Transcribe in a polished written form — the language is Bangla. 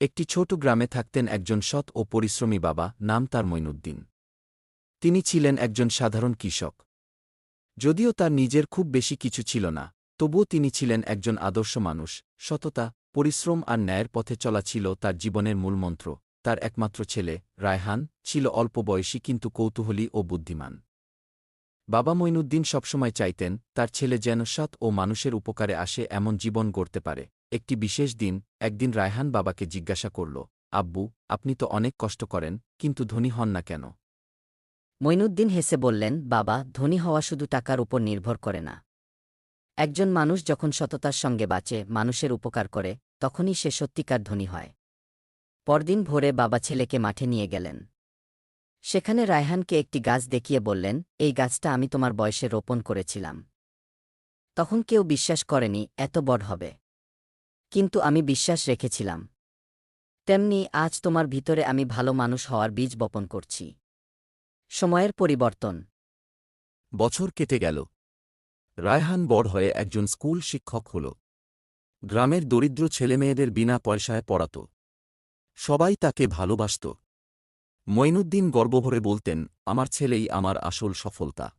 একটি ছোট গ্রামে থাকতেন একজন সৎ ও পরিশ্রমী বাবা, নাম তার মঈনুদ্দিন। তিনি ছিলেন একজন সাধারণ কৃষক। যদিও তার নিজের খুব বেশি কিছু ছিল না, তবুও তিনি ছিলেন একজন আদর্শ মানুষ। সততা, পরিশ্রম আর ন্যায়ের পথে চলা ছিল তার জীবনের মূলমন্ত্র। তার একমাত্র ছেলে, রায়হান, ছিল অল্প বয়সী কিন্তু কৌতূহলী ও বুদ্ধিমান। বাবা মঈনুদ্দিন সবসময় চাইতেন তার ছেলে যেন সৎ ও মানুষের উপকারে আসে এমন জীবন গড়তে পারে। একটি বিশেষ দিন, একদিন রায়হান বাবাকে জিজ্ঞাসা করল, আব্বু, আপনি তো অনেক কষ্ট করেন, কিন্তু ধনী হন না কেন? মঈনুদ্দিন হেসে বললেন, বাবা, ধনী হওয়া শুধু টাকার উপর নির্ভর করে না। একজন মানুষ যখন সততার সঙ্গে বাঁচে, মানুষের উপকার করে, তখনই সে সত্যিকার ধনী হয়। পরদিন ভোরে বাবা ছেলেকে মাঠে নিয়ে গেলেন। সেখানে রায়হানকে একটি গাছ দেখিয়ে বললেন, এই গাছটা আমি তোমার বয়সে রোপণ করেছিলাম। তখন কেউ বিশ্বাস করেনি এত বড় হবে। কিন্তু আমি বিশ্বাস রেখেছিলাম। তেমনি আজ তোমার ভিতরে আমি ভালো মানুষ হওয়ার বীজ বপন করছি। সময়ের পরিবর্তন। বছর কেটে গেল। রায়হান বড় হয়ে একজন স্কুল শিক্ষক হল। গ্রামের দরিদ্র ছেলেমেয়েদের বিনা পয়সায় পড়াত। সবাই তাকে ভালোবাসত। মঈনুদ্দিন গর্বভরে বলতেন, আমার ছেলেই আমার আসল সফলতা।